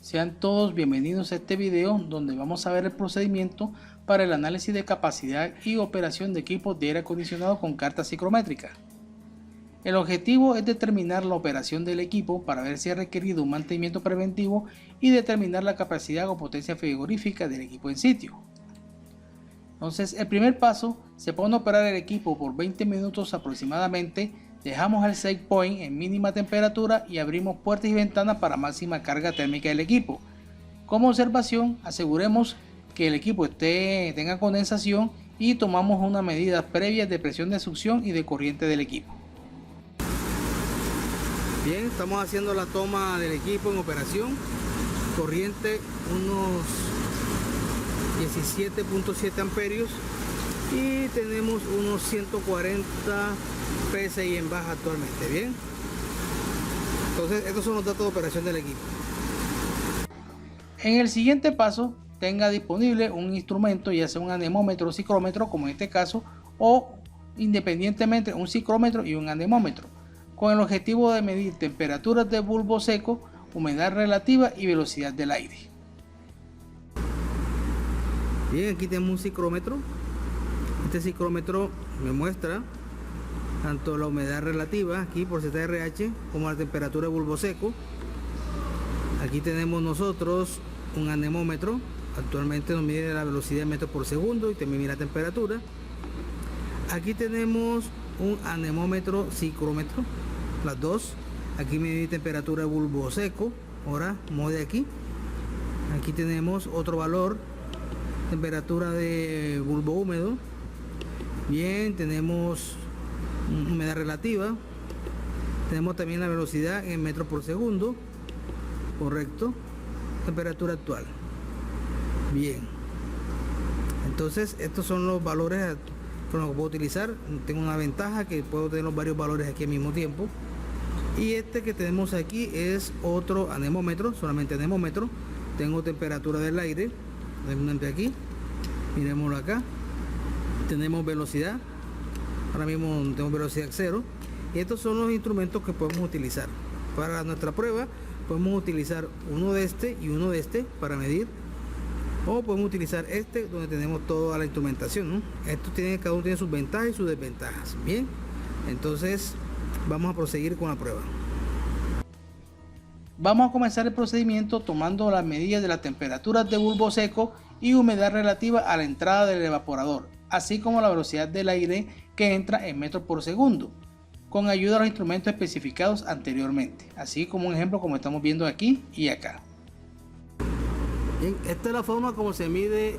Sean todos bienvenidos a este video donde vamos a ver el procedimiento para el análisis de capacidad y operación de equipos de aire acondicionado con carta psicométrica. El objetivo es determinar la operación del equipo para ver si ha requerido un mantenimiento preventivo y determinar la capacidad o potencia frigorífica del equipo en sitio. Entonces, el primer paso, se pone a operar el equipo por 20 minutos aproximadamente, dejamos el set point en mínima temperatura y abrimos puertas y ventanas para máxima carga térmica del equipo. Como observación, aseguremos que el equipo tenga condensación y tomamos unas medidas previas de presión de succión y de corriente del equipo. Bien, estamos haciendo la toma del equipo en operación, corriente unos 17.7 amperios y tenemos unos 140 PSI en baja actualmente. Bien, entonces estos son los datos de operación del equipo. En el siguiente paso, tenga disponible un instrumento, ya sea un anemómetro o ciclómetro, como en este caso, o independientemente un ciclómetro y un anemómetro, con el objetivo de medir temperaturas de bulbo seco, humedad relativa y velocidad del aire. Bien, aquí tenemos un ciclómetro. Este ciclómetro me muestra tanto la humedad relativa aquí por ZRH como la temperatura de bulbo seco. Aquí tenemos nosotros un anemómetro, actualmente nos mide la velocidad en metros por segundo y también mide la temperatura. Aquí tenemos un anemómetro ciclómetro, las dos. Aquí mide temperatura de bulbo seco, ahora mode aquí. Aquí tenemos otro valor, temperatura de bulbo húmedo. Bien, tenemos humedad relativa, tenemos también la velocidad en metros por segundo, correcto, temperatura actual. Bien, entonces estos son los valores con los que puedo utilizar. Tengo una ventaja que puedo tener los varios valores aquí al mismo tiempo. Y este que tenemos aquí es otro anemómetro, solamente anemómetro. Tengo temperatura del aire, aquí, miremoslo acá. Tenemos velocidad, ahora mismo tenemos velocidad 0. Y estos son los instrumentos que podemos utilizar para nuestra prueba. Podemos utilizar uno de este y uno de este para medir, o podemos utilizar este donde tenemos toda la instrumentación, ¿no? Cada uno tiene sus ventajas y sus desventajas. Bien, entonces vamos a proseguir con la prueba. Vamos a comenzar el procedimiento tomando las medidas de las temperaturas de bulbo seco y humedad relativa a la entrada del evaporador, así como la velocidad del aire que entra en metros por segundo, con ayuda de los instrumentos especificados anteriormente, así como un ejemplo como estamos viendo aquí y acá. Bien, esta es la forma como se mide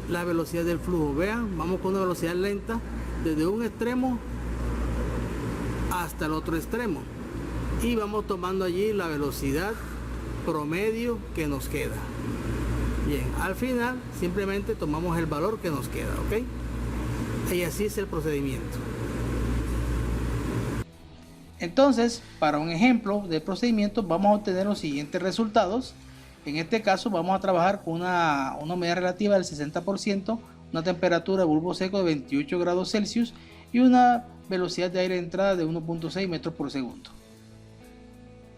la velocidad del flujo. Vean, vamos con una velocidad lenta desde un extremo hasta el otro extremo y vamos tomando allí la velocidad promedio que nos queda. Bien, al final simplemente tomamos el valor que nos queda, ¿ok? Y así es el procedimiento. Entonces, para un ejemplo de procedimiento vamos a obtener los siguientes resultados. En este caso vamos a trabajar con una humedad relativa del 60%, una temperatura de bulbo seco de 28 grados Celsius y una velocidad de aire de entrada de 1.6 metros por segundo.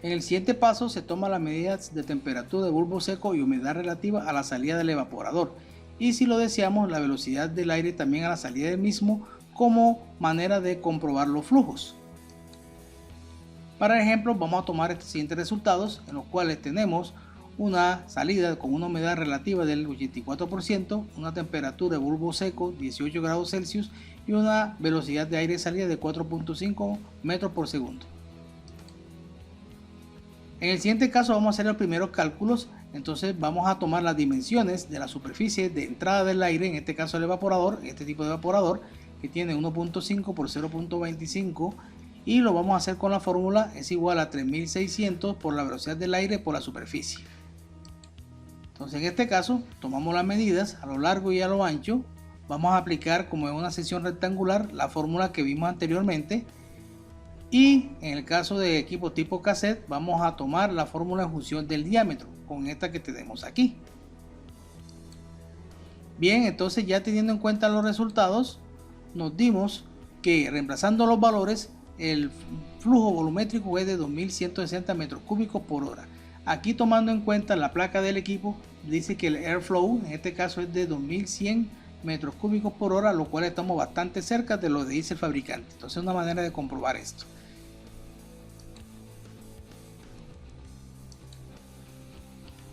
En el siguiente paso se toma las medidas de temperatura de bulbo seco y humedad relativa a la salida del evaporador, y si lo deseamos la velocidad del aire también a la salida del mismo, como manera de comprobar los flujos. Para ejemplo, vamos a tomar estos siguientes resultados, en los cuales tenemos una salida con una humedad relativa del 84%, una temperatura de bulbo seco 18 grados Celsius y una velocidad de aire de salida de 4.5 metros por segundo. En el siguiente caso vamos a hacer los primeros cálculos. Entonces vamos a tomar las dimensiones de la superficie de entrada del aire, en este caso el evaporador, este tipo de evaporador que tiene 1.5 por 0.25, y lo vamos a hacer con la fórmula, es igual a 3600 por la velocidad del aire por la superficie. Entonces en este caso tomamos las medidas a lo largo y a lo ancho, vamos a aplicar como en una sección rectangular la fórmula que vimos anteriormente, y en el caso de equipo tipo cassette vamos a tomar la fórmula en función del diámetro con esta que tenemos aquí. Bien, entonces ya teniendo en cuenta los resultados, nos dimos que reemplazando los valores el flujo volumétrico es de 2160 metros cúbicos por hora. Aquí, tomando en cuenta la placa del equipo, dice que el airflow en este caso es de 2100 metros cúbicos por hora, lo cual estamos bastante cerca de lo que dice el fabricante. Entonces es una manera de comprobar esto.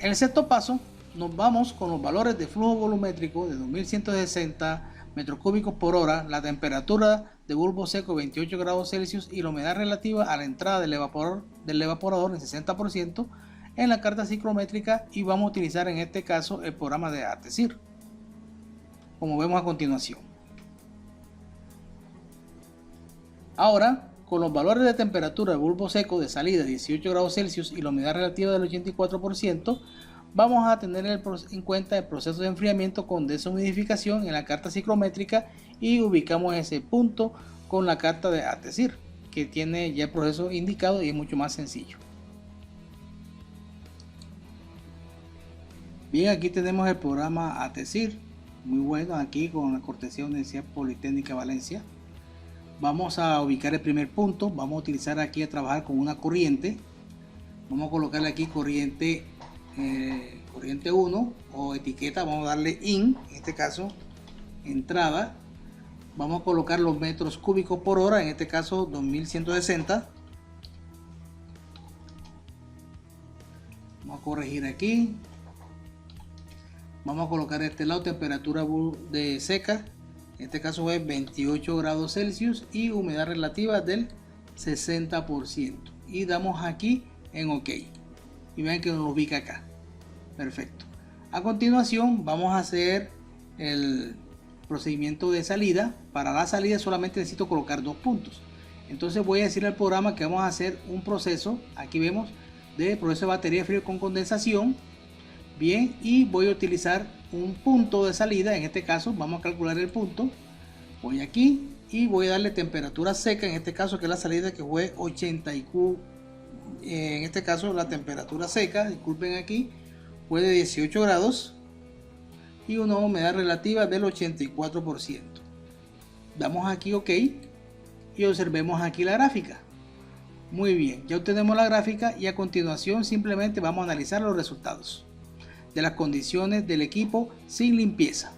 En el sexto paso nos vamos con los valores de flujo volumétrico de 2160 metros cúbicos por hora, la temperatura de bulbo seco 28 grados Celsius y la humedad relativa a la entrada del evaporador en 60% en la carta ciclométrica, y vamos a utilizar en este caso el programa de ATESIR, como vemos a continuación. Ahora, con los valores de temperatura del bulbo seco de salida 18 grados Celsius y la humedad relativa del 84%, vamos a tener en cuenta el proceso de enfriamiento con deshumidificación en la carta ciclométrica y ubicamos ese punto con la carta de ATESIR, que tiene ya el proceso indicado y es mucho más sencillo. Bien, aquí tenemos el programa ATESIR, muy bueno, aquí con la cortesía de la Universidad Politécnica Valencia. Vamos a ubicar el primer punto, vamos a utilizar aquí a trabajar con una corriente. Vamos a colocarle aquí corriente 1 o etiqueta, vamos a darle in, en este caso entrada. Vamos a colocar los metros cúbicos por hora, en este caso 2160. Vamos a corregir aquí. Vamos a colocar este lado temperatura de seca, en este caso es 28 grados Celsius y humedad relativa del 60%, y damos aquí en OK y vean que nos ubica acá. Perfecto. A continuación vamos a hacer el procedimiento de salida. Para la salida solamente necesito colocar 2 puntos, entonces voy a decir al programa que vamos a hacer un proceso, aquí vemos, de proceso de batería frío con condensación. Bien, y voy a utilizar un punto de salida, en este caso vamos a calcular el punto, voy aquí y voy a darle temperatura seca, en este caso que es la salida que fue 80 en este caso la temperatura seca, disculpen aquí, fue de 18 grados y una humedad relativa del 84%. Damos aquí OK y observemos aquí la gráfica. Muy bien, ya obtenemos la gráfica y a continuación simplemente vamos a analizar los resultados de las condiciones del equipo sin limpieza.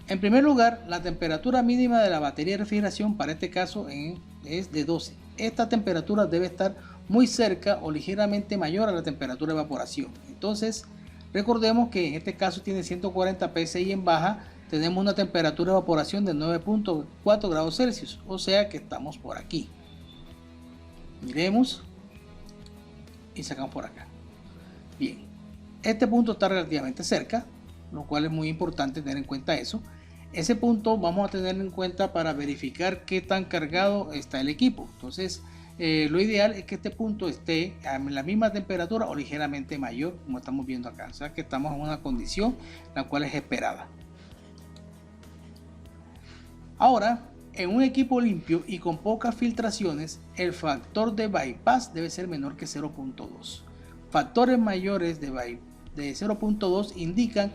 En primer lugar, la temperatura mínima de la batería de refrigeración para este caso es de 12. Esta temperatura debe estar muy cerca o ligeramente mayor a la temperatura de evaporación. Entonces, recordemos que en este caso tiene 140 psi en baja, tenemos una temperatura de evaporación de 9.4 grados Celsius, o sea que estamos por aquí. Miremos y sacamos por acá. Bien, este punto está relativamente cerca, lo cual es muy importante tener en cuenta eso. Ese punto vamos a tener en cuenta para verificar qué tan cargado está el equipo. Entonces lo ideal es que este punto esté a la misma temperatura o ligeramente mayor, como estamos viendo acá, o sea que estamos en una condición la cual es esperada. Ahora, en un equipo limpio y con pocas filtraciones, el factor de bypass debe ser menor que 0.2. Factores mayores de 0.2 indican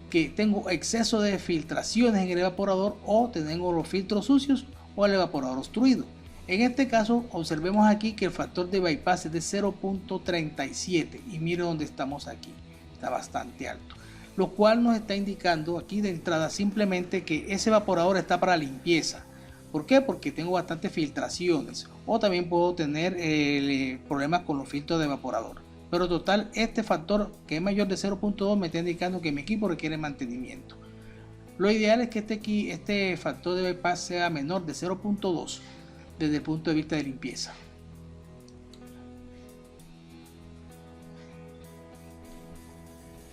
que tengo exceso de filtraciones en el evaporador o tengo los filtros sucios o el evaporador obstruido. En este caso, observemos aquí que el factor de bypass es de 0.37 y mire dónde estamos aquí, está bastante alto, lo cual nos está indicando aquí de entrada simplemente que ese evaporador está para limpieza. ¿Por qué? Porque tengo bastantes filtraciones o también puedo tener problemas con los filtros de evaporador. Pero total, este factor que es mayor de 0.2 me está indicando que mi equipo requiere mantenimiento. Lo ideal es que este factor de bypass sea menor de 0.2 desde el punto de vista de limpieza.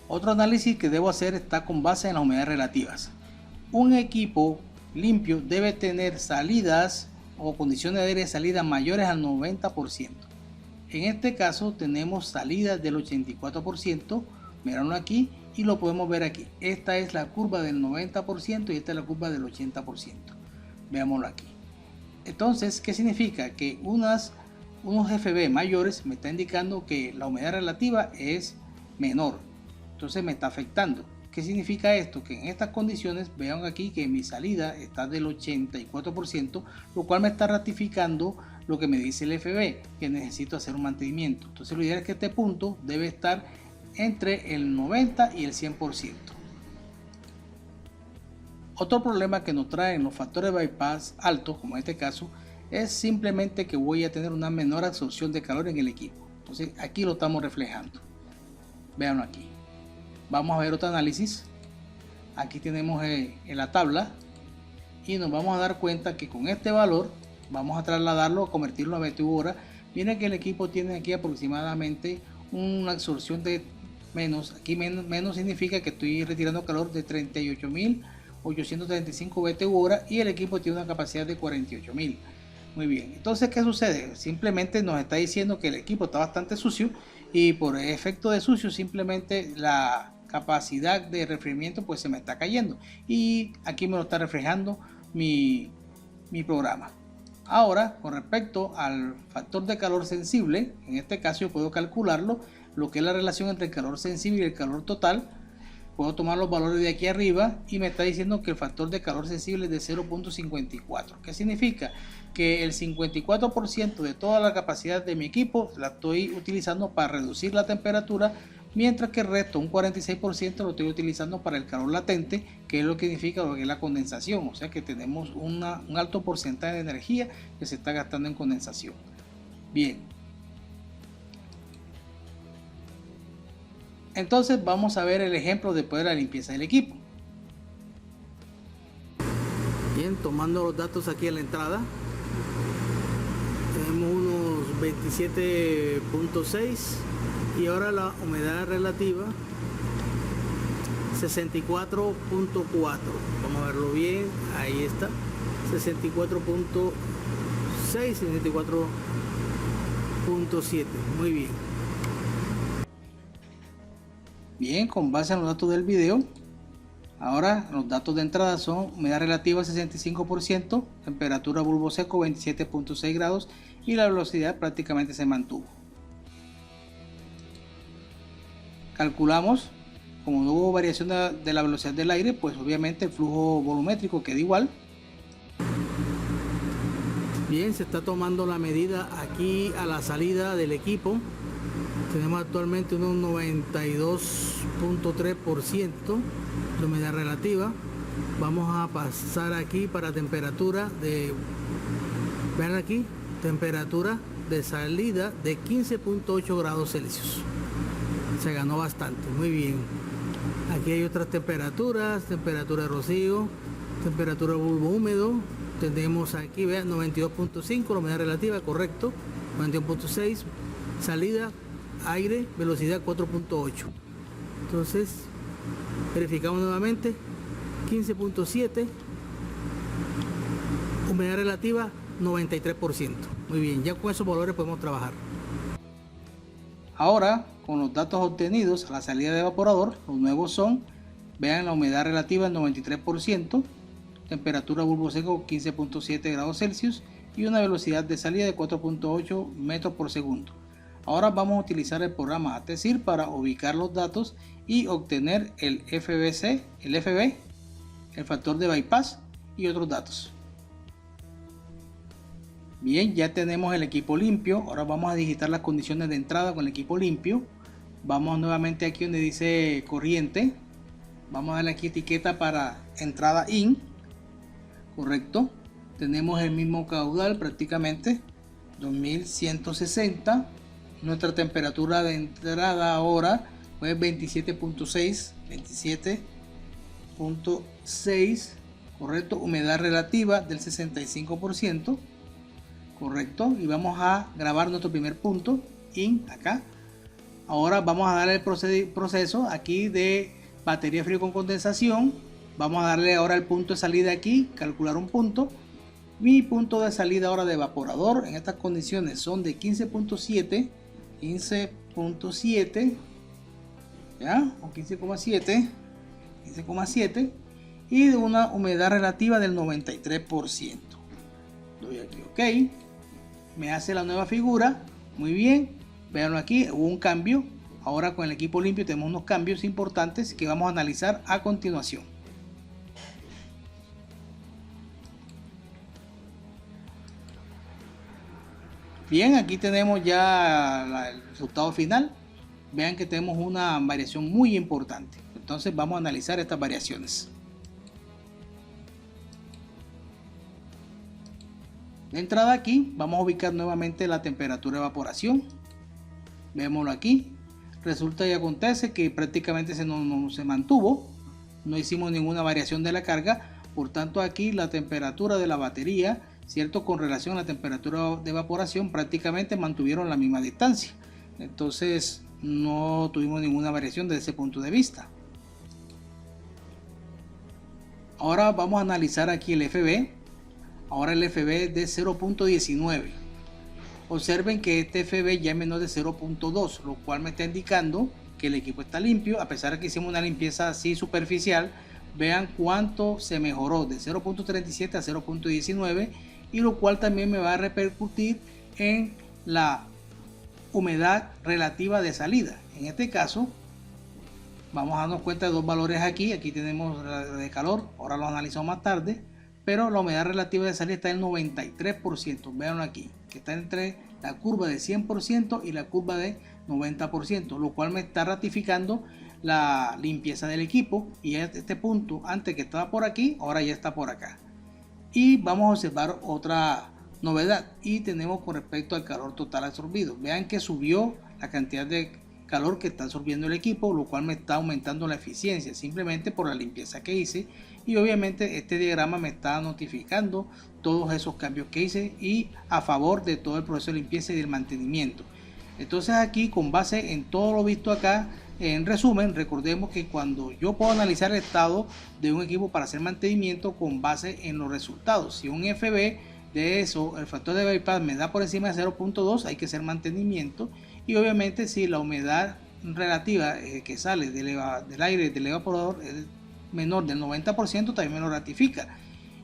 Otro análisis que debo hacer está con base en las humedades relativas. Un equipo limpio debe tener salidas o condiciones de aire de salida mayores al 90%. En este caso tenemos salidas del 84%, mírenlo aquí y lo podemos ver aquí. Esta es la curva del 90% y esta es la curva del 80%. Veámoslo aquí. Entonces, ¿qué significa? Que unos FB mayores me está indicando que la humedad relativa es menor. Entonces me está afectando. ¿Qué significa esto? Que en estas condiciones, vean aquí que mi salida está del 84%, lo cual me está ratificando lo que me dice el FB, que necesito hacer un mantenimiento. Entonces lo ideal es que este punto debe estar entre el 90 y el 100%. Otro problema que nos traen los factores de bypass altos, como en este caso, es simplemente que voy a tener una menor absorción de calor en el equipo. Entonces aquí lo estamos reflejando. Veanlo aquí. Vamos a ver otro análisis. Aquí tenemos en la tabla y nos vamos a dar cuenta que con este valor vamos a trasladarlo, a convertirlo a BTU hora. Miren que el equipo tiene aquí aproximadamente una absorción de menos. Aquí menos significa que estoy retirando calor de 38.835 BTU hora y el equipo tiene una capacidad de 48.000. Muy bien, entonces ¿qué sucede? Simplemente nos está diciendo que el equipo está bastante sucio y por efecto de sucio simplemente la capacidad de refrigeramiento pues se me está cayendo y aquí me lo está reflejando mi programa. Ahora, con respecto al factor de calor sensible, en este caso yo puedo calcularlo, lo que es la relación entre el calor sensible y el calor total. Puedo tomar los valores de aquí arriba y me está diciendo que el factor de calor sensible es de 0.54. ¿Qué significa? Que el 54% de toda la capacidad de mi equipo la estoy utilizando para reducir la temperatura, mientras que el resto, un 46%, lo estoy utilizando para el calor latente, que es lo que significa lo que es la condensación. O sea que tenemos un alto porcentaje de energía que se está gastando en condensación. Bien. Entonces vamos a ver el ejemplo después de la limpieza del equipo. Bien, tomando los datos aquí en la entrada, tenemos unos 27.6 y ahora la humedad relativa 64.4. Vamos a verlo bien, ahí está, 64.6, 64.7. Muy bien. Bien, con base en los datos del video, ahora los datos de entrada son humedad relativa 65%, temperatura bulbo seco 27.6 grados y la velocidad prácticamente se mantuvo. Calculamos, como no hubo variación de la velocidad del aire, pues obviamente el flujo volumétrico queda igual. Bien, se está tomando la medida aquí a la salida del equipo. Tenemos actualmente unos 92.3% de humedad relativa. Vamos a pasar aquí para temperatura de, vean aquí, temperatura de salida de 15.8 grados Celsius. Se ganó bastante, muy bien. Aquí hay otras temperaturas, temperatura de rocío, temperatura de bulbo húmedo. Tenemos aquí, vean, 92.5, la humedad relativa, correcto, 91.6, salida aire, velocidad 4.8. Entonces verificamos nuevamente, 15.7, humedad relativa 93%. Muy bien, ya con esos valores podemos trabajar. Ahora, con los datos obtenidos a la salida de evaporador, los nuevos son, vean, la humedad relativa en 93%, temperatura bulbo seco 15.7 grados Celsius y una velocidad de salida de 4.8 metros por segundo. Ahora vamos a utilizar el programa ATSIR para ubicar los datos y obtener el FB, el factor de bypass y otros datos. Bien, ya tenemos el equipo limpio. Ahora vamos a digitar las condiciones de entrada con el equipo limpio. Vamos nuevamente aquí donde dice corriente. Vamos a darle aquí etiqueta para entrada IN. Correcto. Tenemos el mismo caudal prácticamente, 2160. Nuestra temperatura de entrada ahora fue 27.6, 27.6, correcto. Humedad relativa del 65%, correcto. Y vamos a grabar nuestro primer punto, IN, acá. Ahora vamos a darle el proceso aquí de batería frío con condensación. Vamos a darle ahora el punto de salida aquí, calcular un punto. Mi punto de salida ahora de evaporador en estas condiciones son de 15.7, ya, o 15,7 y de una humedad relativa del 93%. Doy aquí OK, me hace la nueva figura. Muy bien, veanlo aquí, hubo un cambio. Ahora con el equipo limpio tenemos unos cambios importantes que vamos a analizar a continuación. Bien, aquí tenemos ya el resultado final. Vean que tenemos una variación muy importante. Entonces vamos a analizar estas variaciones. De entrada aquí vamos a ubicar nuevamente la temperatura de evaporación. Vémoslo aquí. Resulta y acontece que prácticamente no se mantuvo. No hicimos ninguna variación de la carga. Por tanto aquí la temperatura de la batería, cierto, con relación a la temperatura de evaporación, prácticamente mantuvieron la misma distancia. Entonces no tuvimos ninguna variación desde ese punto de vista. Ahora vamos a analizar aquí el FB. Ahora el FB es de 0.19. Observen que este FB ya es menor de 0.2, lo cual me está indicando que el equipo está limpio. A pesar de que hicimos una limpieza así superficial, vean cuánto se mejoró de 0.37 a 0.19, y lo cual también me va a repercutir en la humedad relativa de salida. En este caso vamos a darnos cuenta de dos valores aquí. Aquí tenemos la de calor, ahora lo analizamos más tarde, pero la humedad relativa de salida está en el 93%. Veanlo aquí, que está entre la curva de 100% y la curva de 90%, lo cual me está ratificando la limpieza del equipo. Y este punto, antes que estaba por aquí, ahora ya está por acá. Y vamos a observar otra novedad, y tenemos con respecto al calor total absorbido. Vean que subió la cantidad de calor que está absorbiendo el equipo, lo cual me está aumentando la eficiencia simplemente por la limpieza que hice. Y obviamente este diagrama me está notificando todos esos cambios que hice y a favor de todo el proceso de limpieza y del mantenimiento. Entonces aquí, con base en todo lo visto acá, en resumen, recordemos que cuando yo puedo analizar el estado de un equipo para hacer mantenimiento con base en los resultados, si un FB de eso, el factor de bypass me da por encima de 0.2, hay que hacer mantenimiento. Y obviamente si la humedad relativa que sale del aire del evaporador es menor del 90%, también me lo ratifica.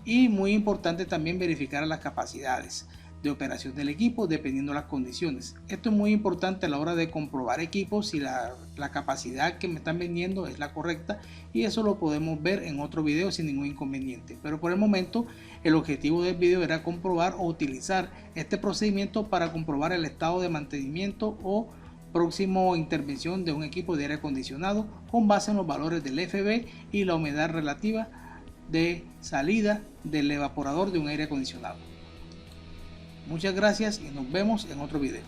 Y muy importante también verificar las capacidades de operación del equipo dependiendo de las condiciones. Esto es muy importante a la hora de comprobar equipos, si la capacidad que me están vendiendo es la correcta, y eso lo podemos ver en otro video sin ningún inconveniente. Pero por el momento el objetivo del video era comprobar o utilizar este procedimiento para comprobar el estado de mantenimiento o próximo intervención de un equipo de aire acondicionado con base en los valores del FB y la humedad relativa de salida del evaporador de un aire acondicionado. Muchas gracias y nos vemos en otro video.